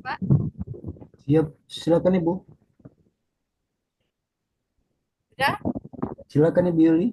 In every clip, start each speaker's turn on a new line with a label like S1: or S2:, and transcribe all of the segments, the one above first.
S1: Pak.
S2: Siap, silakan Ibu.
S1: Sudah?
S2: Silakan Ibu Yuli.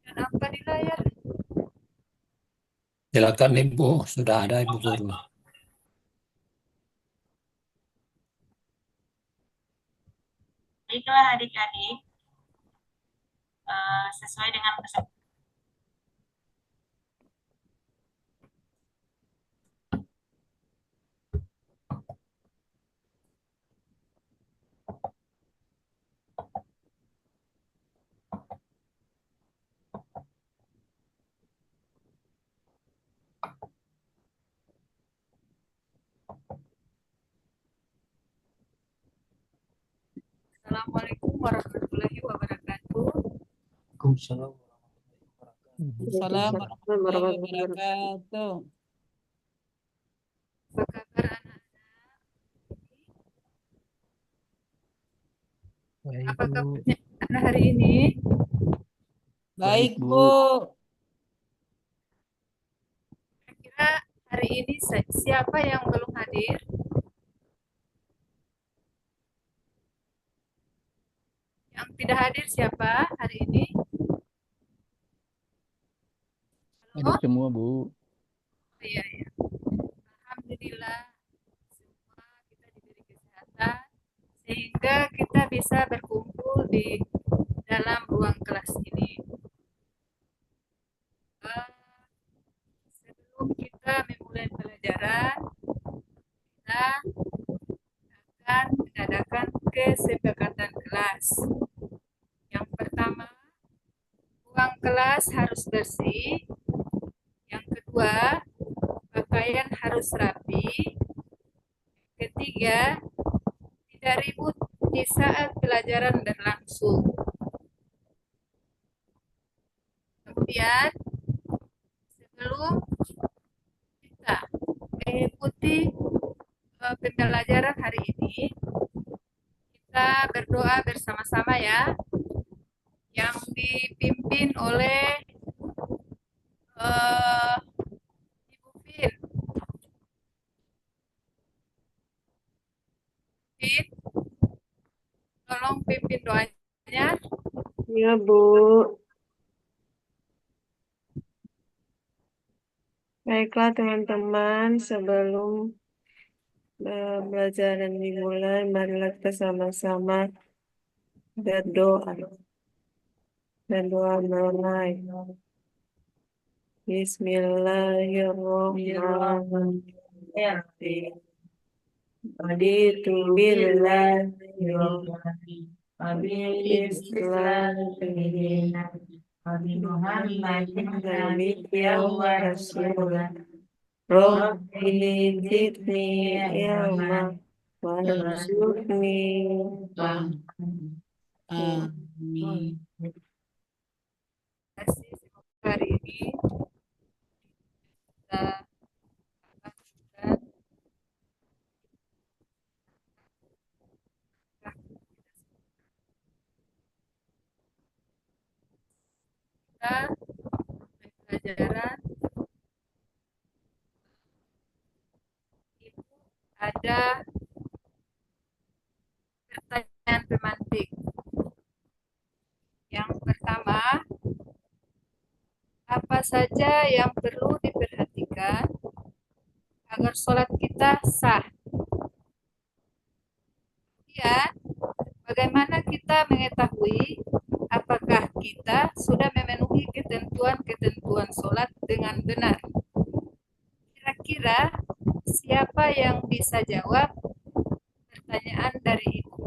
S1: Dan apa di layar?
S3: Silakan Ibu, sudah ada Ibu Guru.
S4: Baiklah adik-adik, sesuai dengan pesan.
S1: Assalamualaikum warahmatullahi wabarakatuh.
S2: Waalaikumsalam
S5: Assalamualaikum warahmatullahi wabarakatuh.
S1: Apa kabar anak-anak?
S2: Baik,
S1: Apa
S2: Bu.
S1: kabarnya anak hari ini?
S5: Baik,
S2: Bu.
S5: Bu.
S1: Kira-kira hari ini siapa yang belum hadir? Yang tidak hadir siapa hari ini?
S6: Hadir
S1: Halo?
S6: semua, Bu.
S1: Iya, iya. Alhamdulillah semua kita diberi kesehatan sehingga kita bisa berkumpul di dalam ruang kelas ini. Eh, Sebelum kita memulai pelajaran, kita akan mengadakan kesepakatan kelas. Yang pertama, ruang kelas harus bersih. Yang kedua, pakaian harus rapi. Ketiga, tidak ribut di saat pelajaran berlangsung. Kemudian, sebelum kita mengikuti pembelajaran hari ini, kita berdoa bersama-sama ya, yang dipimpin oleh Ibu Fin. Fin, tolong pimpin doanya.
S7: Ya, Bu. Baiklah, teman-teman, sebelum pelajaran dimulai, marilah kita sama-sama berdoa. Berdoa mulai. Bismillahirrahmanirrahim. Raditu billahi wabil islami Nabi Muhammadin nabiyyan wa rasulah. Rabbi zidni ilma warzuqni
S5: Amin.
S1: Terima kasih. Semoga hari ini kita lakukan kita pelajaran itu ada pertanyaan pemantik. Yang pertama, apa saja yang perlu diperhatikan agar sholat kita sah? Kemudian, bagaimana kita mengetahui apakah kita sudah memenuhi ketentuan-ketentuan sholat dengan benar? Kira-kira siapa yang bisa jawab pertanyaan dari Ibu?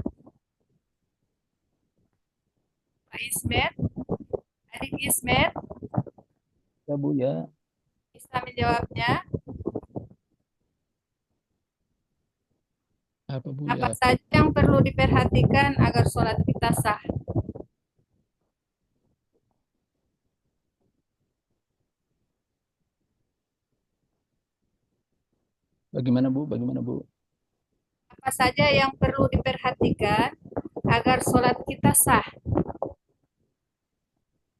S1: Pak Ismet, Adik Ismet,
S6: Ya, Bu, ya.
S1: bisa menjawabnya?
S6: Apa Bu
S1: Apa
S6: ya?
S1: saja yang perlu diperhatikan agar sholat kita sah?
S6: Bagaimana Bu? Bagaimana Bu?
S1: Apa saja yang perlu diperhatikan agar sholat kita sah?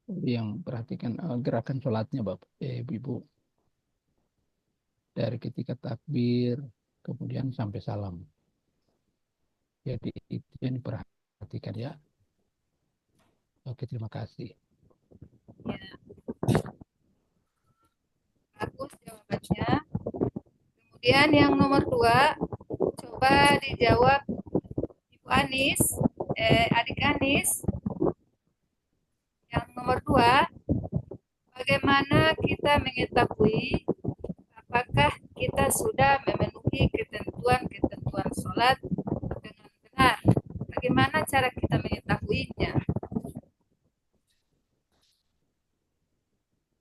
S6: Yang perhatikan gerakan sholatnya Bapak, Ibu. Dari ketika takbir, kemudian sampai salam. Jadi itu yang diperhatikan ya. Oke, terima kasih.
S1: Bagus jawabannya. Kemudian yang nomor 2, coba dijawab Ibu Anis, Adik Anis. Yang nomor 2, bagaimana kita mengetahui apakah kita sudah memenuhi ketentuan-ketentuan sholat dengan benar? Bagaimana cara kita mengetahuinya?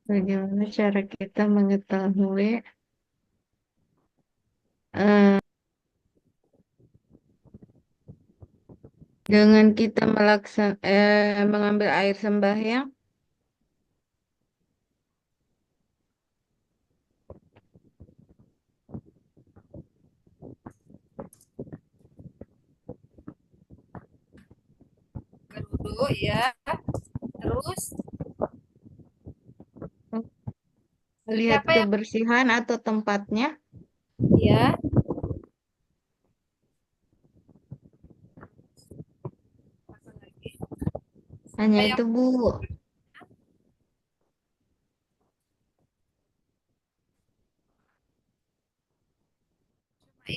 S7: Bagaimana cara kita mengetahui dengan kita mengambil air sembahyang?
S1: Berwudu ya. Terus
S7: Lihat
S1: siapa yang
S7: kebersihan atau tempatnya?
S1: ya? Apa lagi?
S7: Hanya
S1: Siapa
S7: itu
S1: yang
S7: Bu.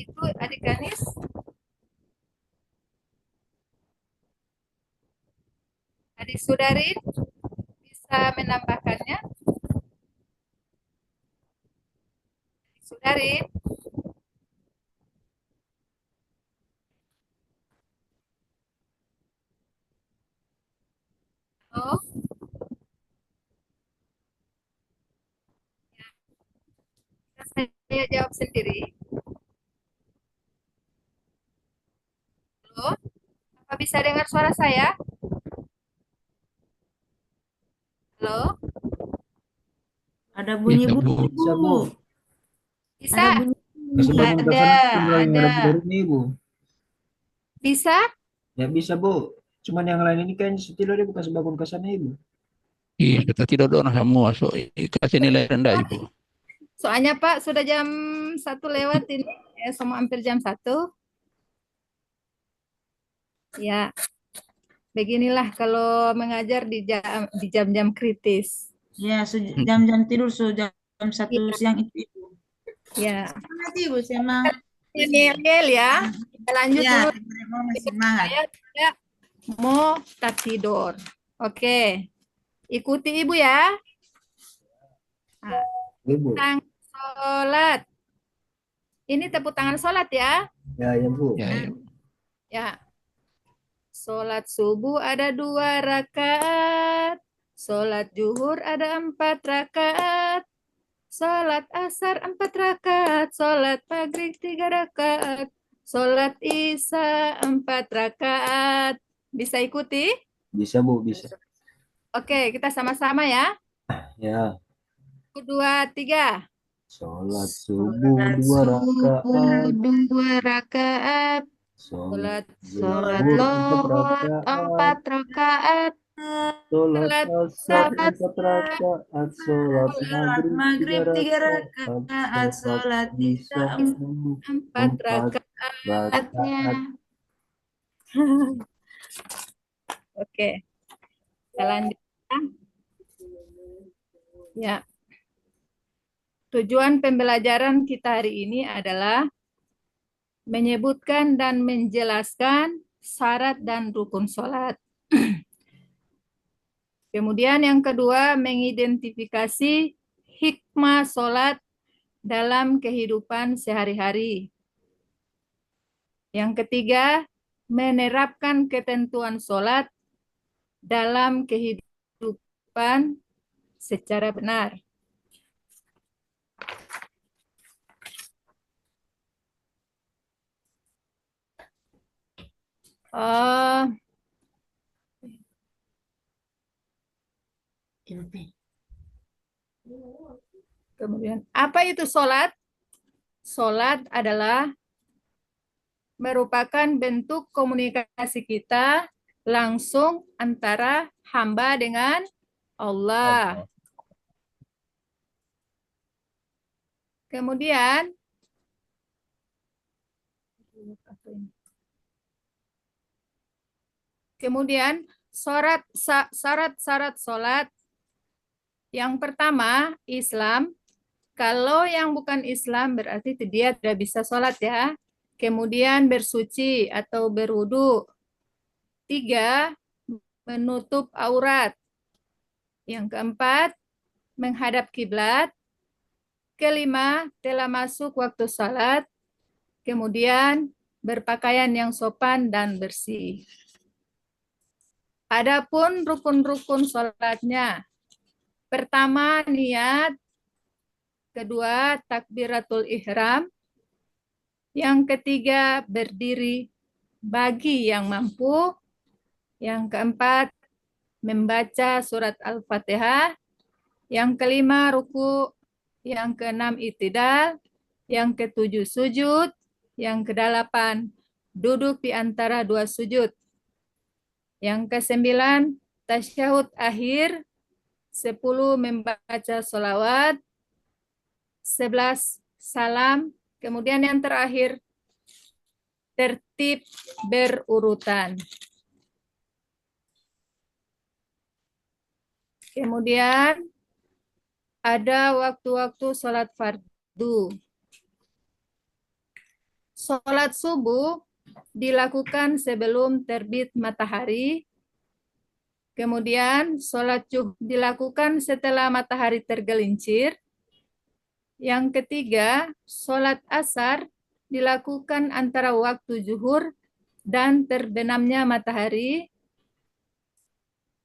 S1: itu Adik Anis? Adik Sudarin bisa menambahkannya? Adik Sudarin? Oh, saya jawab sendiri. Halo, apa bisa dengar suara saya?
S8: Ada
S1: Halo,
S3: Bisa
S8: bunyi
S3: Bu.
S2: Bisa Bu.
S1: bisa?
S8: Ada bunyi.
S2: Kasih bangun
S7: Ada,
S2: kasan yang
S7: ada.
S2: ada baru nih Bu.
S1: Bisa?
S2: Ya bisa Bu. Cuman yang lain ini kayaknya setidaknya dia bukan sebangun kasannya Ibu.
S6: Iya, kita tidak dorong semua. So, kasih nilai rendah Ibu.
S1: Soalnya Pak sudah jam 1 lewat ini, ya, semua hampir jam 1. Ya, beginilah kalau mengajar di jam-jam kritis.
S8: Ya, jam-jam tidur jam 1
S1: Iya.
S8: siang itu Ibu.
S1: Ya,
S8: Semangat Ibu, semangat.
S1: ngel ya. Kita lanjut
S8: Ya,
S1: dulu.
S8: mau semangat.
S1: Saya tidak mau tak tidur. Oke, ikuti Ibu ya. Nah,
S2: Ibu.
S1: tentang sholat. Ini tepuk tangan sholat ya.
S2: Ya ya Bu.
S6: Ya, ya.
S1: Ya. Sholat subuh ada 2 rakaat. Sholat zuhur ada 4 rakaat. Sholat asar 4 rakaat. Sholat maghrib 3 rakaat. Sholat isya 4 rakaat. Bisa ikuti?
S2: Bisa Bu, bisa.
S1: Oke, kita sama-sama ya.
S2: Ya.
S1: 1, 2, 3.
S2: Sholat subuh 2 rakaat.
S7: Subuh 2 rakaat.
S2: Sholat
S7: Sholat
S2: zuhur 4
S7: lohor 4
S2: rakaat.
S7: rakaat.
S2: Sholat
S1: Sholat
S2: asar
S7: Sholat
S2: 4 rakaat. Sholat maghrib 3 rakaat. Sholat isya
S1: 4 rakaat.
S7: rakaatnya.
S1: Oke. Kita lanjutkan. Ya. Tujuan pembelajaran kita hari ini adalah menyebutkan dan menjelaskan syarat dan rukun sholat. Kemudian yang kedua, mengidentifikasi hikmah sholat dalam kehidupan sehari-hari. Yang ketiga, menerapkan ketentuan sholat dalam kehidupan secara benar. Eh, kemudian apa itu sholat? Sholat adalah merupakan bentuk komunikasi kita langsung antara hamba dengan Allah. Kemudian syarat-syarat sholat. Yang pertama, Islam. Kalau yang bukan Islam berarti dia tidak bisa sholat ya. Kemudian bersuci atau berwudu. 3, menutup aurat. Yang keempat, menghadap kiblat. Kelima, telah masuk waktu sholat. Kemudian berpakaian yang sopan dan bersih. Adapun rukun-rukun sholatnya. Pertama, niat. Kedua, takbiratul ihram. Yang ketiga, berdiri bagi yang mampu. Yang keempat, membaca surat Al-Fatihah. Yang kelima, ruku. Yang keenam, i'tidal. Yang ketujuh, sujud. Yang kedelapan, duduk di antara dua sujud. Yang kesembilan, tasyahud akhir. 10, membaca sholawat. 11, salam. Kemudian yang terakhir, tertib berurutan. Kemudian ada waktu-waktu sholat fardu. Sholat subuh dilakukan sebelum terbit matahari. Kemudian sholat zuhur dilakukan setelah matahari tergelincir. Yang ketiga, sholat asar dilakukan antara waktu zuhur dan terbenamnya matahari.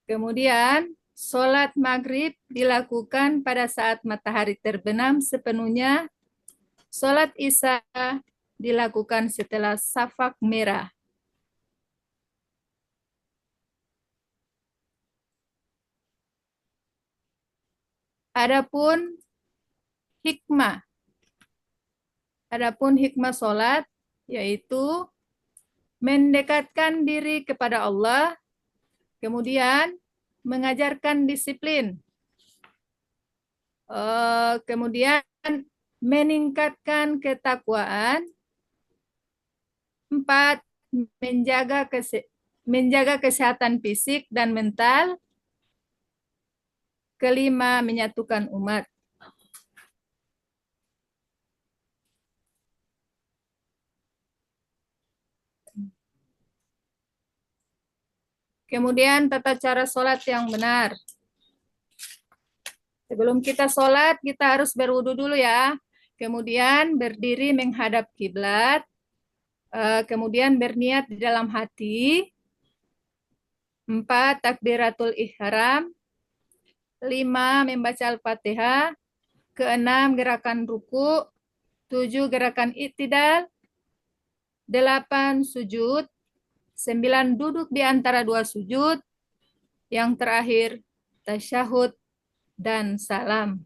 S1: Kemudian, sholat maghrib dilakukan pada saat matahari terbenam sepenuhnya. Sholat isya dilakukan setelah syafaq merah. Adapun hikmah sholat yaitu mendekatkan diri kepada Allah, kemudian mengajarkan disiplin, kemudian meningkatkan ketakwaan, 4, menjaga kesehatan fisik dan mental, kelima, menyatukan umat. Kemudian tata cara sholat yang benar. Sebelum kita sholat, kita harus berwudu dulu ya. Kemudian berdiri menghadap kiblat. Kemudian berniat di dalam hati. 4, takbiratul ihram. 5, membaca Al-Fatihah. Ke-6, gerakan ruku. 7, gerakan i'tidal. 8, sujud. 9, duduk di antara dua sujud. Yang terakhir, tasyahud dan salam.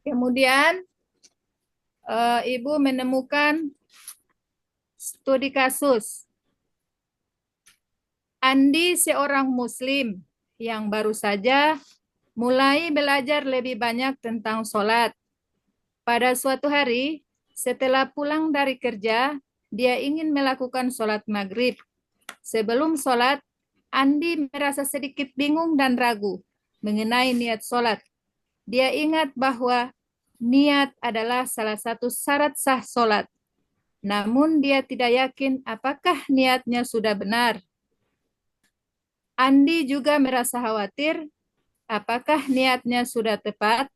S1: Kemudian, Ibu menemukan studi kasus. Andi seorang Muslim yang baru saja mulai belajar lebih banyak tentang sholat. Pada suatu hari, setelah pulang dari kerja, dia ingin melakukan sholat maghrib. Sebelum sholat, Andi merasa sedikit bingung dan ragu mengenai niat sholat. Dia ingat bahwa niat adalah salah satu syarat sah sholat. Namun dia tidak yakin apakah niatnya sudah benar. Andi juga merasa khawatir apakah niatnya sudah tepat,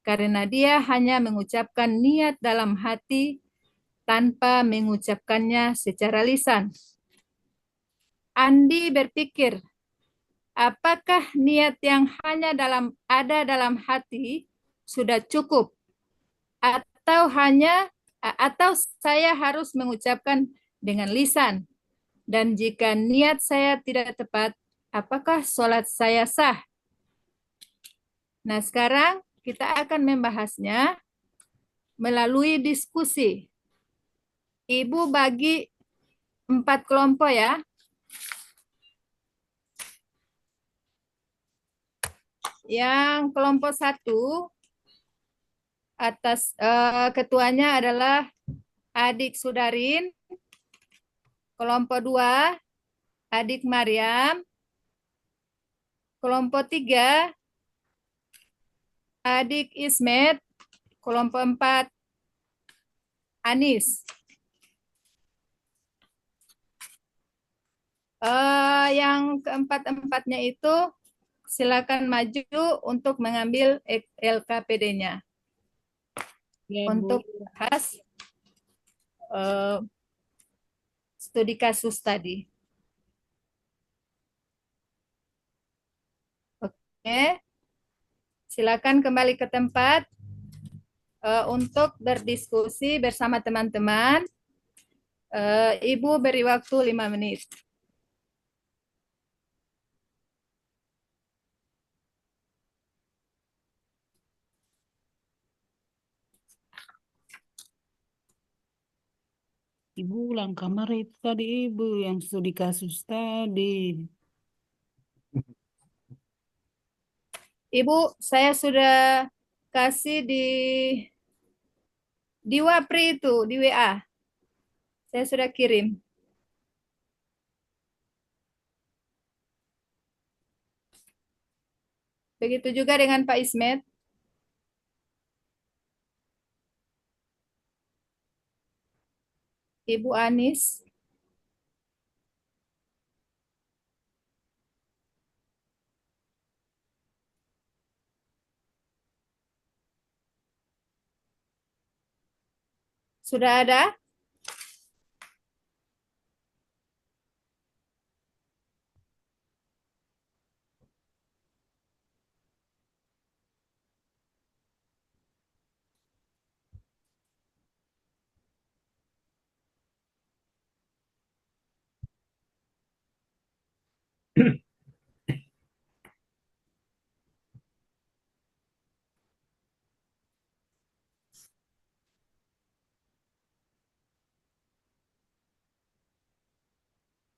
S1: karena dia hanya mengucapkan niat dalam hati tanpa mengucapkannya secara lisan. Andi berpikir, apakah niat yang hanya ada dalam hati sudah cukup atau saya harus mengucapkan dengan lisan, dan jika niat saya tidak tepat, apakah sholat saya sah? Nah, sekarang kita akan membahasnya melalui diskusi. Ibu bagi 4 kelompok ya. Yang kelompok 1 ketuanya adalah adik Sudarin. Kelompok 2 adik Maryam. Kelompok 3 adik Ismet. Kelompok 4 Anis. Yang keempat-empatnya itu silakan maju untuk mengambil LKPD-nya
S5: Ya,
S1: untuk
S5: Bu.
S1: bahas studi kasus tadi. Oke, silakan kembali ke tempat untuk berdiskusi bersama teman-teman. Ibu beri waktu 5 menit.
S5: Ibu ulang kamar itu tadi Ibu yang studi kasus tadi.
S1: Ibu, saya sudah kasih di Wapri itu, di WA. Saya sudah kirim. Begitu juga dengan Pak Ismet. Ibu Anis. Sudah ada?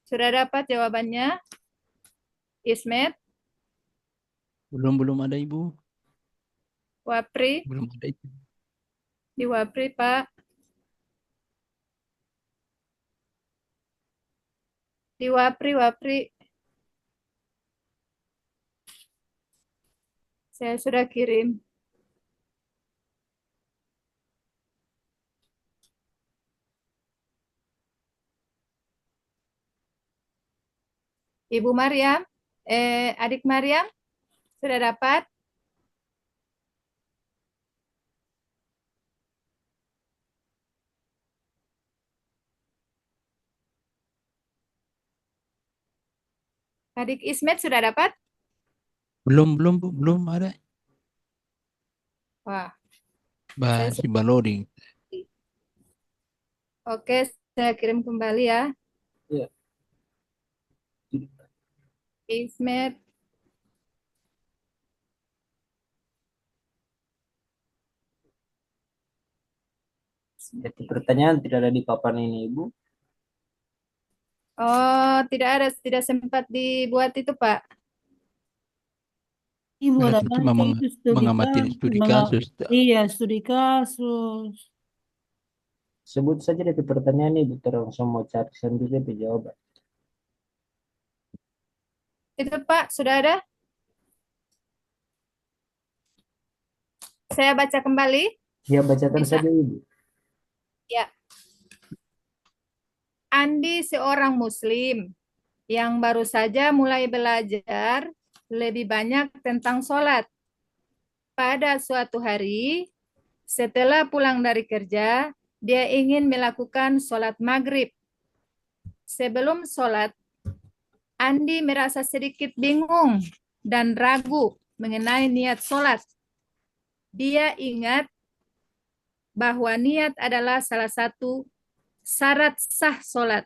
S1: Sudah dapat jawabannya? Ismet,
S6: Belum ada Ibu.
S1: Wapri,
S6: Belum ada itu.
S1: di Wapri, Pak. Di Wapri. Saya sudah kirim. Ibu Maryam, adik Maryam, sudah dapat? Adik Ismet sudah dapat?
S6: Belum Bu. Belum ada.
S1: Wah,
S6: Masih loading.
S1: oke, saya kirim kembali ya.
S2: Iya.
S1: Ismet,
S2: Jadi pertanyaan tidak ada di papan ini, Ibu.
S1: oh tidak sempat dibuat itu Pak.
S5: Ibu ada
S6: Berarti cuma
S5: baca itu studi
S6: mengamati studi kasus.
S5: Iya, studi kasus.
S2: Sebut saja dari pertanyaan Ibu, terus mau cari sendiri di jawaban.
S1: Itu Pak, sudah ada? Saya baca kembali.
S2: Ya, bacakan
S1: Bisa.
S2: saja Ibu.
S1: Ya. Andi seorang Muslim yang baru saja mulai belajar lebih banyak tentang sholat. Pada suatu hari, setelah pulang dari kerja, dia ingin melakukan sholat maghrib. Sebelum sholat, Andi merasa sedikit bingung dan ragu mengenai niat sholat. dia ingat bahwa niat adalah salah satu syarat sah sholat.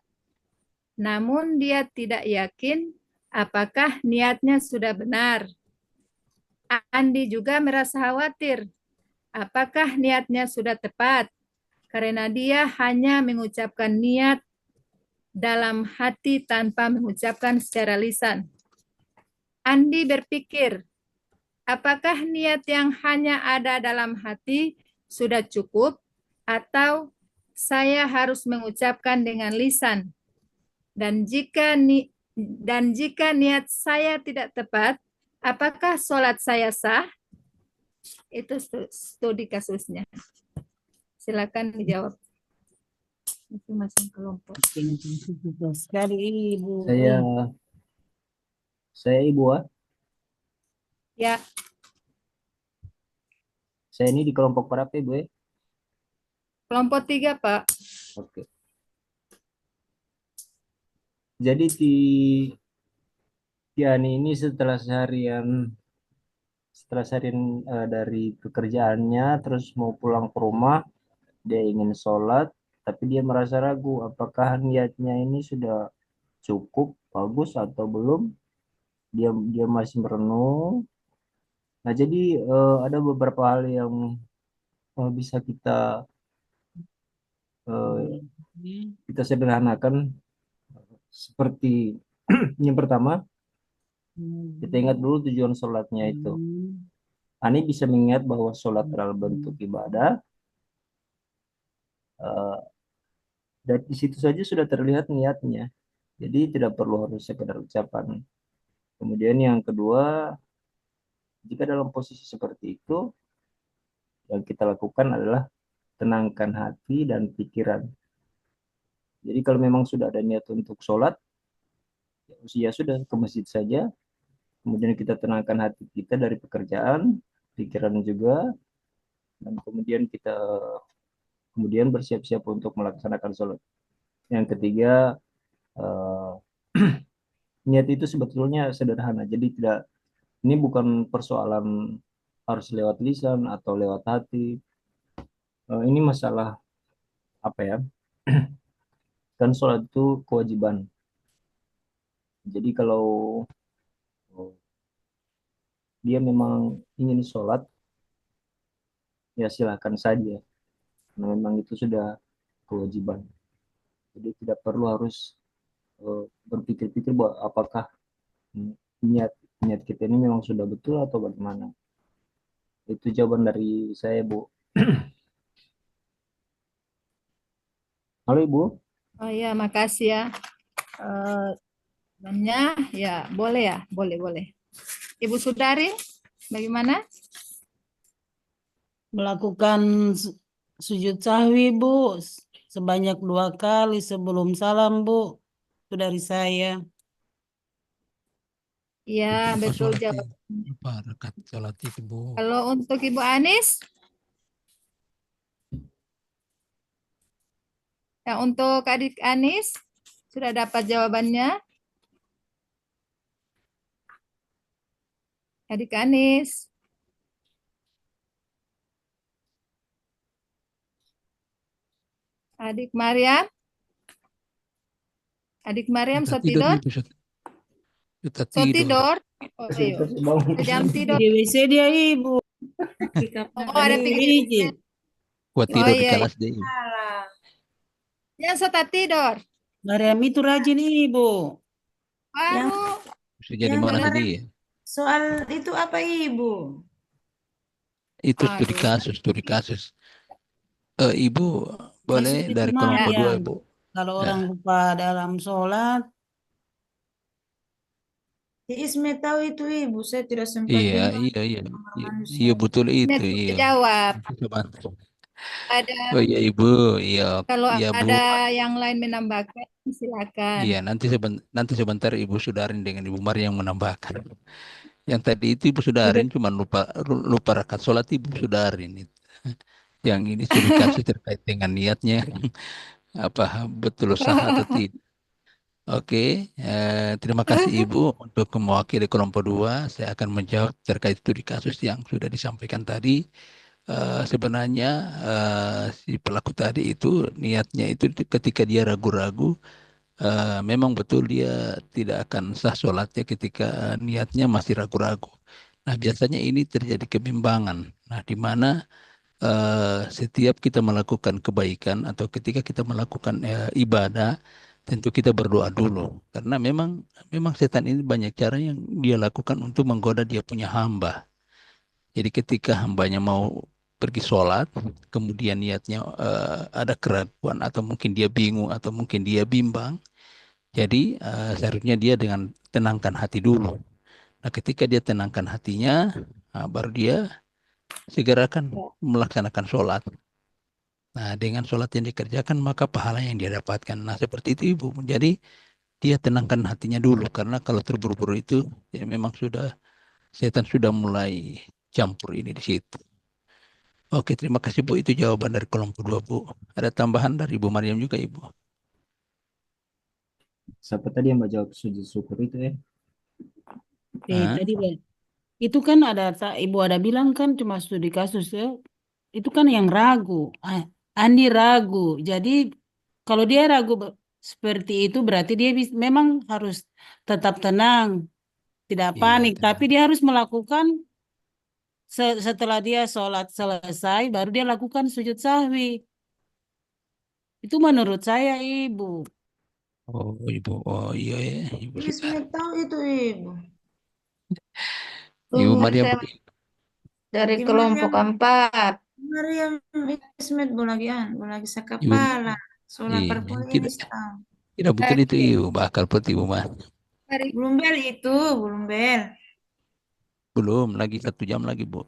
S1: Namun dia tidak yakin apakah niatnya sudah benar. Andi juga merasa khawatir apakah niatnya sudah tepat, karena dia hanya mengucapkan niat dalam hati tanpa mengucapkan secara lisan. Andi berpikir, apakah niat yang hanya ada dalam hati sudah cukup atau saya harus mengucapkan dengan lisan? Dan jika niat saya tidak tepat, apakah sholat saya sah? Itu studi kasusnya. Silakan dijawab masing-masing kelompok.
S5: Betul sekali Ibu.
S2: Saya Ibu,
S1: Ya,
S2: saya ini di kelompok berapa Ibu ya?
S1: kelompok 3, Pak.
S2: Oke. Jadi Tiani ini setelah seharian dari pekerjaannya, terus mau pulang ke rumah, dia ingin sholat, tapi dia merasa ragu apakah niatnya ini sudah cukup bagus atau belum. Dia masih merenung. Nah, jadi ada beberapa hal yang bisa kita sederhanakan, seperti yang pertama, kita ingat dulu tujuan sholatnya itu. Ani bisa mengingat bahwa sholat adalah bentuk ibadah, dan di situ saja sudah terlihat niatnya. Jadi tidak perlu harus sekedar ucapan. Kemudian yang kedua, jika dalam posisi seperti itu, yang kita lakukan adalah tenangkan hati dan pikiran. Jadi kalau memang sudah ada niat untuk sholat, ya sudah ke masjid saja. Kemudian kita tenangkan hati kita dari pekerjaan, pikiran juga, dan kemudian bersiap-siap untuk melaksanakan sholat. Yang ketiga, niat itu sebetulnya sederhana. Jadi ini bukan persoalan harus lewat lisan atau lewat hati. Ini masalah apa ya? Kan sholat itu kewajiban. Jadi kalau dia memang ingin sholat, ya silahkan saja. Nah, memang itu sudah kewajiban. Jadi tidak perlu harus berpikir-pikir bahwa apakah niat kita ini memang sudah betul atau bagaimana. Itu jawaban dari saya, Bu. Halo Ibu.
S1: Oh ya, makasih ya. Ya boleh ya, boleh. Ibu Sudari, bagaimana?
S5: Melakukan sujud sahwi Bu sebanyak 2 kali sebelum salam Bu. Itu dari saya.
S1: Iya,
S6: Lupa
S1: betul
S6: sholat
S1: jawab.
S6: lupa rakaat sholat itu, Bu.
S1: Kalau untuk Ibu Anis? Ya, untuk adik Anis, sudah dapat jawabannya? Adik Anis. Adik Mariam? Adik Mariam, so tidur?
S6: Kita
S1: So
S6: tidur.
S1: tidur? Oh, ayo. Jam tidur.
S5: Di WC dia Ibu.
S1: Oh, ada
S5: Izin.
S6: Gua tidur di
S1: iya.
S6: kelas deh.
S1: Yang so tak tidur?
S5: Mariam itu rajin Ibu.
S1: Baru.
S6: Bisa jadi
S8: Yang
S6: mana
S8: kemarin-
S6: tadi?
S8: Soal itu apa Ibu?
S6: Itu studi kasus. Ibu boleh
S5: Maksud itu
S6: dari
S5: mah
S6: kelompok
S5: ya.
S6: 2, Bu.
S5: Kalau orang lupa dalam sholat,
S8: Isme tahu itu Ibu, saya tidak sempat
S6: Iya.
S8: dengar.
S6: Iya betul itu.
S1: Net
S6: Iya.
S1: jawab. Ada,
S6: Oh iya Ibu, iya.
S1: kalau
S6: Iya, Bu.
S1: ada yang lain menambahkan, silakan.
S6: Iya, nanti sebentar Ibu Sudarin dengan Ibu Mari yang menambahkan. Yang tadi itu Ibu Sudarin cuma lupa rakaat sholat Ibu Sudarin itu. Yang ini studi kasus terkait dengan niatnya apa betul sah atau tidak. Oke, terima kasih Ibu untuk mewakili kelompok 2. Saya akan menjawab terkait studi kasus yang sudah disampaikan tadi. Sebenarnya si pelaku tadi itu niatnya itu ketika dia ragu-ragu, memang betul dia tidak akan sah sholatnya ketika niatnya masih ragu-ragu. Nah, biasanya ini terjadi kebimbangan. Nah, di mana setiap kita melakukan kebaikan atau ketika kita melakukan ibadah, tentu kita berdoa dulu. Karena memang setan ini banyak cara yang dia lakukan untuk menggoda dia punya hamba. Jadi ketika hambanya mau pergi sholat, kemudian niatnya ada keraguan atau mungkin dia bingung atau mungkin dia bimbang, jadi seharusnya dia dengan tenangkan hati dulu. Nah, ketika dia tenangkan hatinya, baru dia segerakan melaksanakan sholat. Nah, dengan sholat yang dikerjakan, maka pahala yang dia dapatkan. Nah, seperti itu Ibu. Jadi dia tenangkan hatinya dulu, karena kalau terburu-buru itu, ya memang setan sudah mulai campur ini di situ. Oke, terima kasih Bu. Itu jawaban dari kelompok 2 Bu. Ada tambahan dari Ibu Mariam juga Ibu?
S2: Siapa tadi yang jawab sujud syukur itu ya?
S6: Hah?
S5: Tadi itu kan Ibu ada bilang kan cuma studi kasus ya. Itu kan yang ragu. Andi ragu. Jadi kalau dia ragu seperti itu berarti dia memang harus tetap tenang, tidak
S6: Iya,
S5: panik.
S6: tenang.
S5: Tapi dia harus melakukan setelah dia sholat selesai, baru dia lakukan sujud sahwi. Itu menurut saya, Ibu.
S6: Oh Ibu, oh iya ya, Ibu sudah.
S8: Ismet tahu itu Ibu.
S6: Ibu
S7: Tunggu,
S6: Mariam
S7: saya dari
S8: Di
S7: kelompok
S8: Mariam,
S7: 4.
S8: Mariam Ismet lagi
S6: Ibu,
S8: sakapala. Sholat
S6: iya,
S8: perpuluhan ini
S6: tidak,
S8: setahun.
S6: tidak betul itu
S1: Oke.
S6: Ibu, bakal putih Ibu Mas.
S1: Mari.
S8: Belum bel itu, belum bel.
S6: Belum, lagi 1 jam lagi Bu.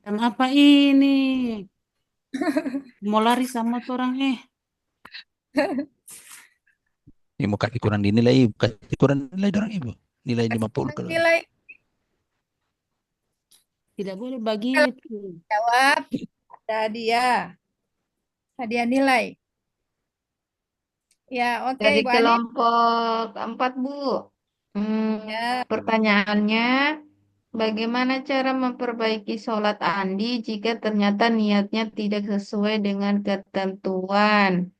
S5: Dan apa ini? Mau lari sama orang
S6: Ini mau kasih kurang dinilai Ibu, kasih kurang nilai orang Ibu. Nilai 50 kalau.
S1: Nilai
S5: Tidak boleh begitu.
S1: jawab hadiah. Hadiah nilai. Ya, oke
S7: Dari
S1: Ibu Ani.
S7: kelompok 4, Bu.
S1: Ya,
S7: Pertanyaannya, bagaimana cara memperbaiki sholat Andi jika ternyata niatnya tidak sesuai dengan ketentuan?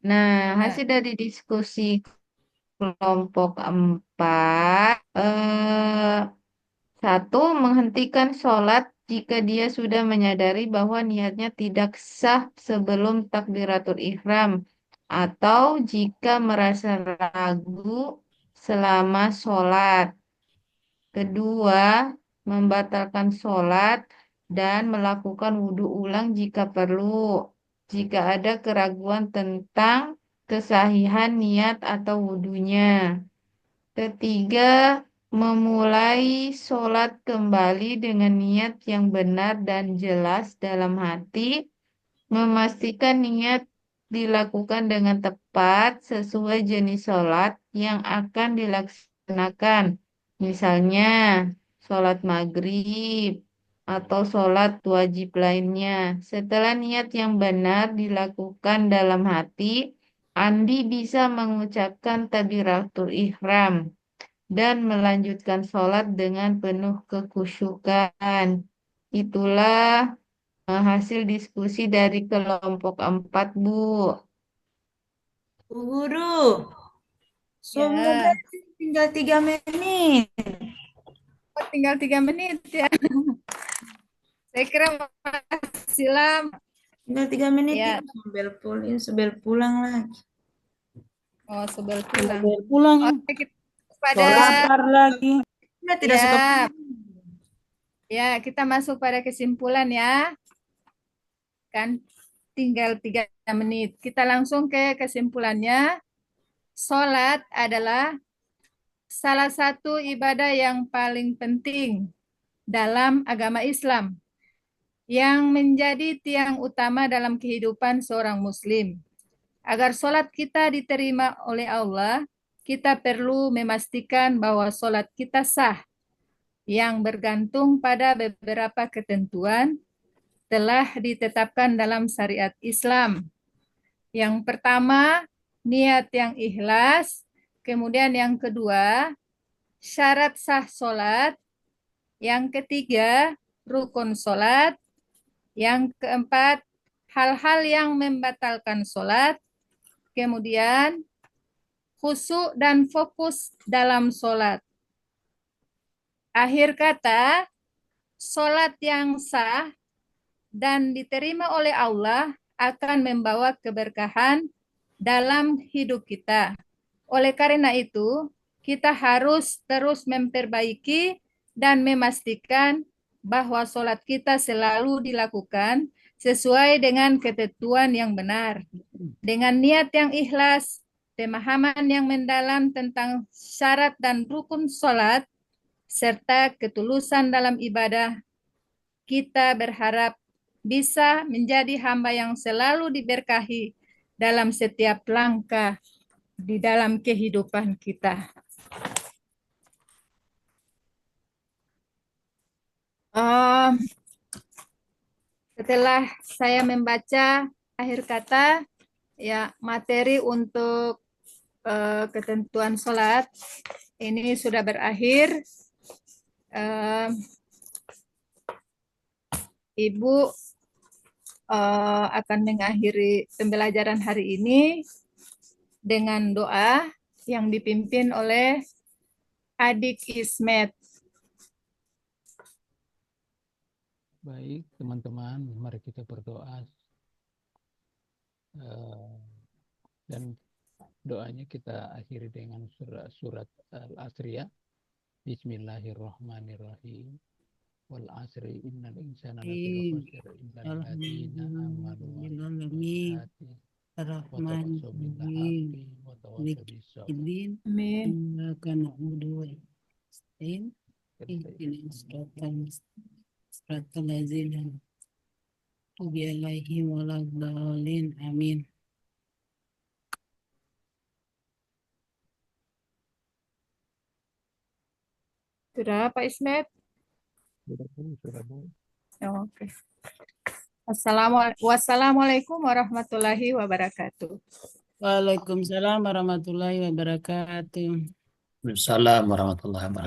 S7: Nah, hasil dari diskusi kelompok 4, 1, menghentikan sholat jika dia sudah menyadari bahwa niatnya tidak sah sebelum takbiratul ihram, atau jika merasa ragu selama sholat. Kedua, membatalkan sholat dan melakukan wudhu ulang jika perlu, jika ada keraguan tentang kesahihan niat atau wudhunya. Ketiga, memulai sholat kembali dengan niat yang benar dan jelas dalam hati, memastikan niat dilakukan dengan tepat sesuai jenis sholat yang akan dilaksanakan. Misalnya, sholat maghrib atau sholat wajib lainnya. Setelah niat yang benar dilakukan dalam hati, Andi bisa mengucapkan takbiratul ihram dan melanjutkan sholat dengan penuh kekhusyukan. Itulah hasil diskusi dari kelompok 4, Bu.
S8: Bu Guru, semoga tinggal 3 menit.
S1: oh, tinggal 3 menit ya. Saya kira masih lama.
S8: Tinggal 3 menit
S1: Ya.
S8: sebel pulang lagi.
S1: Oh, sebel pulang.
S5: Pulang.
S1: Oke, kita pada
S5: Lapar lagi.
S8: Saya tidak suka
S1: ya,
S8: pulang.
S1: ya, kita masuk pada kesimpulan ya. Kan tinggal 3 menit. Kita langsung ke kesimpulannya. Sholat adalah salah satu ibadah yang paling penting dalam agama Islam, yang menjadi tiang utama dalam kehidupan seorang muslim. Agar sholat kita diterima oleh Allah, kita perlu memastikan bahwa sholat kita sah, yang bergantung pada beberapa ketentuan telah ditetapkan dalam syariat Islam. Yang pertama, niat yang ikhlas. Kemudian yang kedua, syarat sah sholat. Yang ketiga, rukun sholat. Yang keempat, hal-hal yang membatalkan sholat. Kemudian, khusyuk dan fokus dalam sholat. Akhir kata, sholat yang sah dan diterima oleh Allah akan membawa keberkahan dalam hidup kita. Oleh karena itu, kita harus terus memperbaiki dan memastikan bahwa sholat kita selalu dilakukan sesuai dengan ketentuan yang benar, dengan niat yang ikhlas, pemahaman yang mendalam tentang syarat dan rukun sholat, serta ketulusan dalam ibadah. Kita berharap bisa menjadi hamba yang selalu diberkahi dalam setiap langkah di dalam kehidupan kita. Setelah saya membaca akhir kata, ya materi untuk ketentuan sholat ini sudah berakhir. Ibu akan mengakhiri pembelajaran hari ini dengan doa yang dipimpin oleh Adik Ismet.
S6: Baik, teman-teman, mari kita berdoa. Dan doanya kita akhiri dengan surat Al-Asriyah. Bismillahirrahmanirrahim. Wal asri innal insana lafi khusr illa alladziina aamanu wa amilus solihati wa tawassaw bis-sabr.
S1: Amin.
S5: Iyyaka na'budu wa nasta'in. Ihdinas siratal ladzina an'amta 'alaihim waladdallin. Amin.
S1: Sudah Pak Ismet?
S6: Sudah, Bu.
S1: Oke. Wassalamualaikum warahmatullahi wabarakatuh.
S5: Waalaikumsalam warahmatullahi wabarakatuh.
S9: Waalaikumsalam warahmatullahi wabarakatuh.